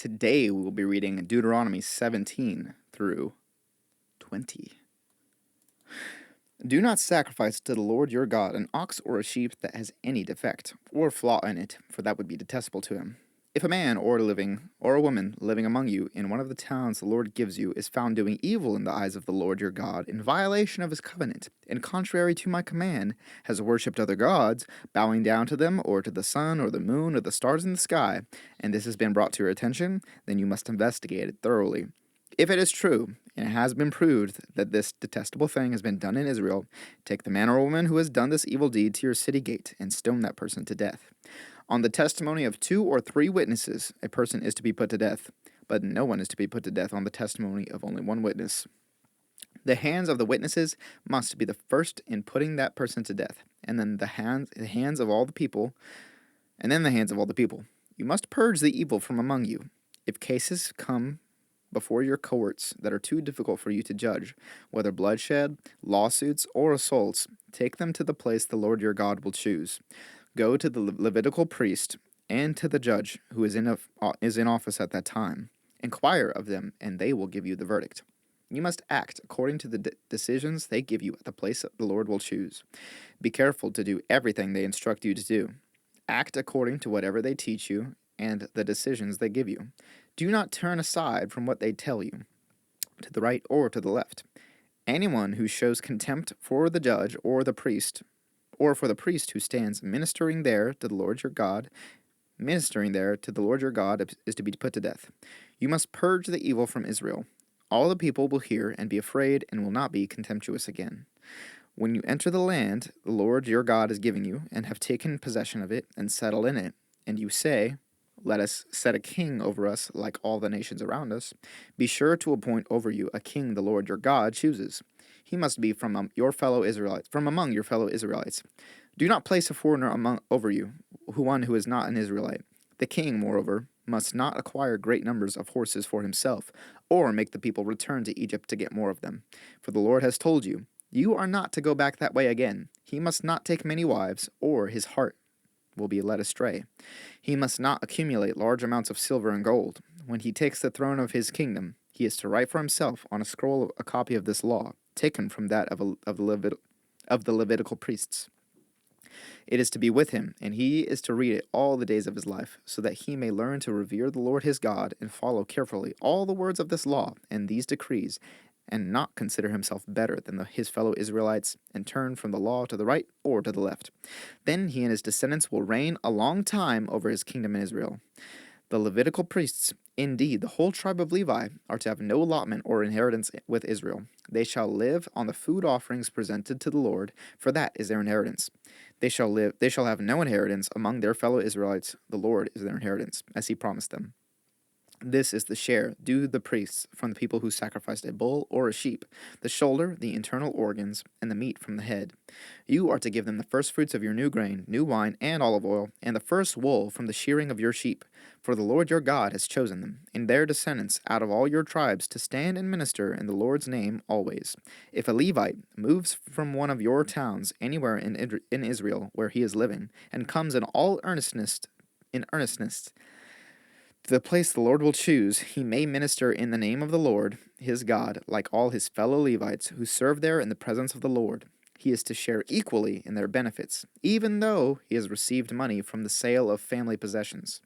Today we will be reading Deuteronomy 17 through 20. Do not sacrifice to the Lord your God an ox or a sheep that has any defect or flaw in it, for that would be detestable to him. If a man or a woman living among you in one of the towns the Lord gives you is found doing evil in the eyes of the Lord your God, in violation of his covenant, and contrary to my command, has worshipped other gods, bowing down to them, or to the sun, or the moon, or the stars in the sky, and this has been brought to your attention, then you must investigate it thoroughly. If it is true, and it has been proved that this detestable thing has been done in Israel, take the man or woman who has done this evil deed to your city gate, and stone that person to death. On the testimony of 2 or 3 witnesses, a person is to be put to death, but no one is to be put to death on the testimony of only one witness. The hands of the witnesses must be the first in putting that person to death, and then the hands of all the people, You must purge the evil from among you. If cases come before your courts that are too difficult for you to judge, whether bloodshed, lawsuits, or assaults, take them to the place the Lord your God will choose. Go to the Levitical priest and to the judge who is in office at that time. Inquire of them, and they will give you the verdict. You must act according to the decisions they give you at the place the Lord will choose. Be careful to do everything they instruct you to do. Act according to whatever they teach you and the decisions they give you. Do not turn aside from what they tell you, to the right or to the left. Anyone who shows contempt for the judge or the priest, or for the priest who stands ministering there to the Lord your God, is to be put to death. You must purge the evil from Israel. All the people will hear and be afraid and will not be contemptuous again. When you enter the land the Lord your God is giving you, and have taken possession of it and settle in it, and you say, "Let us set a king over us like all the nations around us," be sure to appoint over you a king the Lord your God chooses. He must be from among your fellow Israelites. Do not place a foreigner over you, one who is not an Israelite. The king, moreover, must not acquire great numbers of horses for himself, or make the people return to Egypt to get more of them. For the Lord has told you, you are not to go back that way again. He must not take many wives, or his heart will be led astray. He must not accumulate large amounts of silver and gold. When he takes the throne of his kingdom, he is to write for himself on a scroll a copy of this law, taken from that of the Levitical priests. It is to be with him, and he is to read it all the days of his life, so that he may learn to revere the Lord his God and follow carefully all the words of this law and these decrees, and not consider himself better than his fellow Israelites, and turn from the law to the right or to the left. Then he and his descendants will reign a long time over his kingdom in Israel. The Levitical priests, indeed the whole tribe of Levi, are to have no allotment or inheritance with Israel. They shall live on the food offerings presented to the Lord, for that is their inheritance. They shall have no inheritance among their fellow Israelites. The Lord is their inheritance, as he promised them. This is the share due the priests from the people who sacrificed a bull or a sheep, the shoulder, the internal organs, and the meat from the head. You are to give them the first fruits of your new grain, new wine, and olive oil, and the first wool from the shearing of your sheep. For the Lord your God has chosen them, and their descendants out of all your tribes, to stand and minister in the Lord's name always. If a Levite moves from one of your towns anywhere in Israel where he is living, and comes in earnestness, to the place the Lord will choose, he may minister in the name of the Lord his God, like all his fellow Levites who serve there in the presence of the Lord. He is to share equally in their benefits, even though he has received money from the sale of family possessions.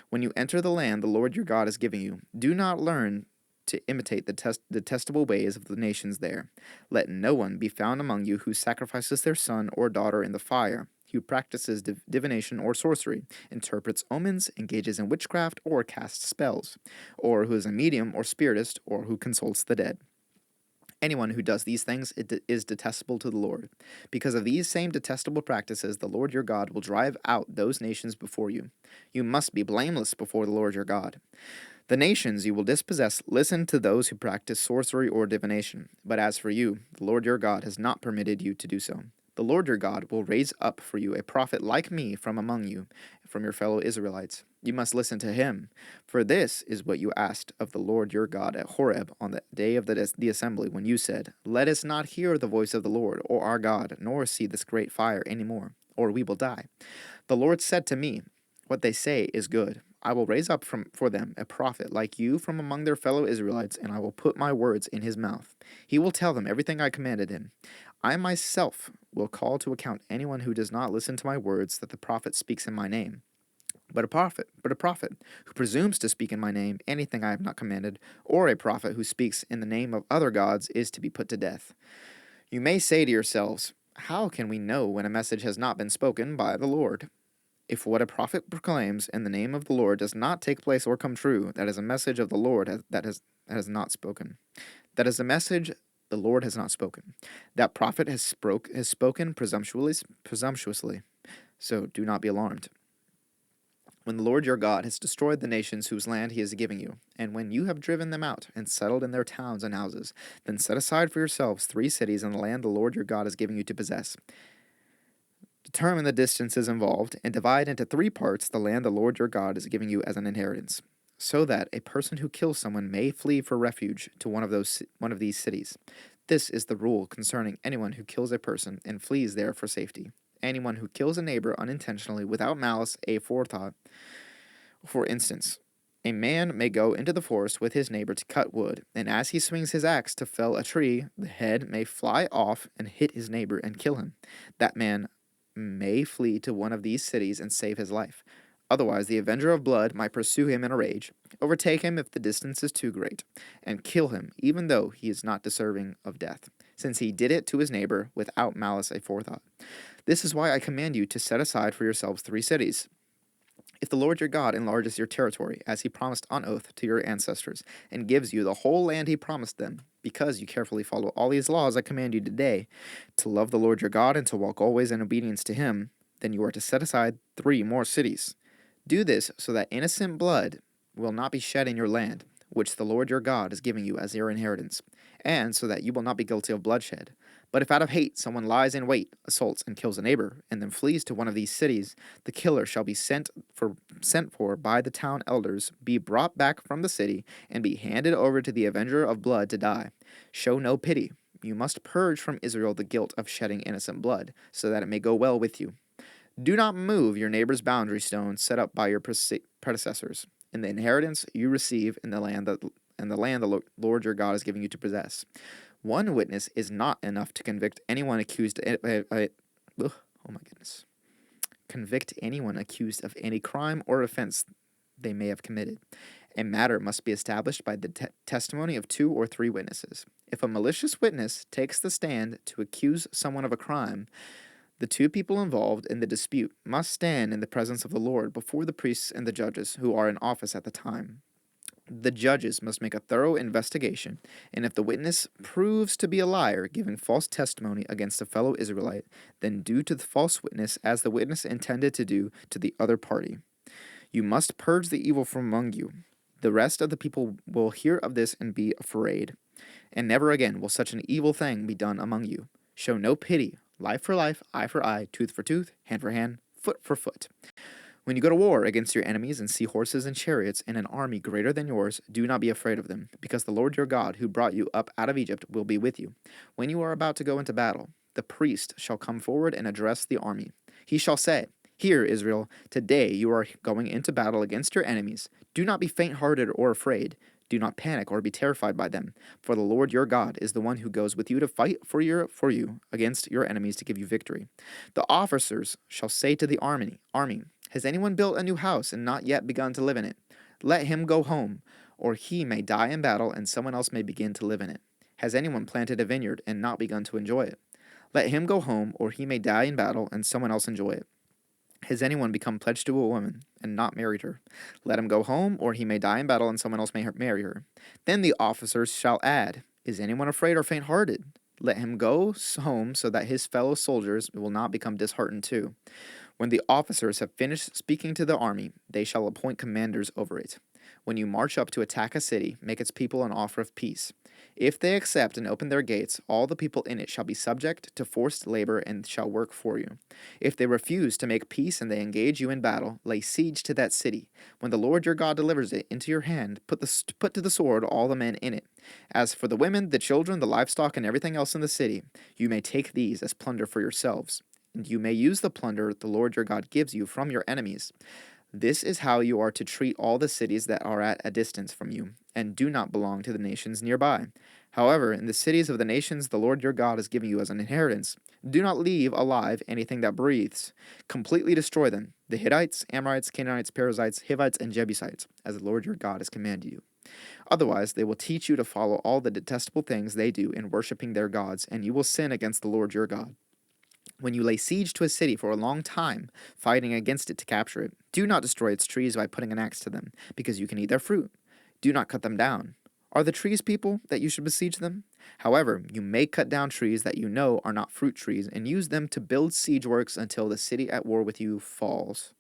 When you enter the land the Lord your God is giving you, do not learn to imitate the detestable ways of the nations there. Let no one be found among you who sacrifices their son or daughter in the fire, who practices divination or sorcery, interprets omens, engages in witchcraft, or casts spells, or who is a medium or spiritist, or who consults the dead. Anyone who does these things is detestable to the Lord. Because of these same detestable practices, the Lord your God will drive out those nations before you. You must be blameless before the Lord your God. The nations you will dispossess listen to those who practice sorcery or divination, but as for you, the Lord your God has not permitted you to do so. The Lord your God will raise up for you a prophet like me from among you, from your fellow Israelites. You must listen to him, for this is what you asked of the Lord your God at Horeb on the day of the assembly, when you said, "Let us not hear the voice of the Lord or our God, nor see this great fire any more, or we will die." The Lord said to me, "What they say is good. I will raise up for them a prophet like you from among their fellow Israelites, and I will put my words in his mouth. He will tell them everything I commanded him. I myself will call to account anyone who does not listen to my words that the prophet speaks in my name. But a prophet who presumes to speak in my name anything I have not commanded, or a prophet who speaks in the name of other gods, is to be put to death. You may say to yourselves, how can we know when a message has not been spoken by the Lord? If what a prophet proclaims in the name of the Lord does not take place or come true, that is a message of the Lord that has not spoken. That is a message the Lord has not spoken. That prophet has spoken presumptuously. So do not be alarmed. When the Lord your God has destroyed the nations whose land he is giving you, and when you have driven them out and settled in their towns and houses, then set aside for yourselves 3 cities in the land the Lord your God is giving you to possess. Determine the distances involved, and divide into 3 parts the land the Lord your God is giving you as an inheritance, so that a person who kills someone may flee for refuge to one of these cities. This is the rule concerning anyone who kills a person and flees there for safety. Anyone who kills a neighbor unintentionally without malice aforethought. For instance, a man may go into the forest with his neighbor to cut wood, and as he swings his axe to fell a tree, the head may fly off and hit his neighbor and kill him. That man may flee to one of these cities and save his life. Otherwise, the avenger of blood might pursue him in a rage, overtake him if the distance is too great, and kill him, even though he is not deserving of death, since he did it to his neighbor without malice aforethought. This is why I command you to set aside for yourselves 3 cities. If the Lord your God enlarges your territory, as he promised on oath to your ancestors, and gives you the whole land he promised them, because you carefully follow all these laws I command you today, to love the Lord your God and to walk always in obedience to him, then you are to set aside 3 more cities. Do this so that innocent blood will not be shed in your land, which the Lord your God is giving you as your inheritance, and so that you will not be guilty of bloodshed. But if out of hate someone lies in wait, assaults, and kills a neighbor, and then flees to one of these cities, the killer shall be sent for by the town elders, be brought back from the city, and be handed over to the avenger of blood to die. Show no pity. You must purge from Israel the guilt of shedding innocent blood, so that it may go well with you. Do not move your neighbor's boundary stone set up by your predecessors in the inheritance you receive in the land the Lord your God is giving you to possess. One witness is not enough to convict anyone accused convict anyone accused of any crime or offense they may have committed. A matter must be established by the testimony of 2 or 3 witnesses. If a malicious witness takes the stand to accuse someone of a crime, the 2 people involved in the dispute must stand in the presence of the Lord before the priests and the judges who are in office at the time. The judges must make a thorough investigation, and if the witness proves to be a liar, giving false testimony against a fellow Israelite, then do to the false witness as the witness intended to do to the other party. You must purge the evil from among you. The rest of the people will hear of this and be afraid, and never again will such an evil thing be done among you. Show no pity, life for life, eye for eye, tooth for tooth, hand for hand, foot for foot. When you go to war against your enemies and see horses and chariots and an army greater than yours, do not be afraid of them, because the Lord your God, who brought you up out of Egypt, will be with you. When you are about to go into battle, the priest shall come forward and address the army. He shall say, Hear, Israel, today you are going into battle against your enemies. Do not be faint-hearted or afraid. Do not panic or be terrified by them, for the Lord your God is the one who goes with you to fight for you against your enemies to give you victory. The officers shall say to the army, Has anyone built a new house and not yet begun to live in it? Let him go home, or he may die in battle and someone else may begin to live in it. Has anyone planted a vineyard and not begun to enjoy it? Let him go home, or he may die in battle and someone else enjoy it. Has anyone become pledged to a woman and not married her? Let him go home, or he may die in battle and someone else may marry her. Then the officers shall add, Is anyone afraid or faint-hearted? Let him go home so that his fellow soldiers will not become disheartened too. When the officers have finished speaking to the army, they shall appoint commanders over it. When you march up to attack a city, make its people an offer of peace. If they accept and open their gates, all the people in it shall be subject to forced labor and shall work for you. If they refuse to make peace and they engage you in battle, lay siege to that city. When the Lord your God delivers it into your hand, put to the sword all the men in it. As for the women, the children, the livestock, and everything else in the city, you may take these as plunder for yourselves. And you may use the plunder the Lord your God gives you from your enemies. This is how you are to treat all the cities that are at a distance from you, and do not belong to the nations nearby. However, in the cities of the nations the Lord your God is giving you as an inheritance, do not leave alive anything that breathes. Completely destroy them, the Hittites, Amorites, Canaanites, Perizzites, Hivites, and Jebusites, as the Lord your God has commanded you. Otherwise, they will teach you to follow all the detestable things they do in worshiping their gods, and you will sin against the Lord your God. When you lay siege to a city for a long time, fighting against it to capture it, do not destroy its trees by putting an axe to them, because you can eat their fruit. Do not cut them down. Are the trees people that you should besiege them? However, you may cut down trees that you know are not fruit trees and use them to build siege works until the city at war with you falls.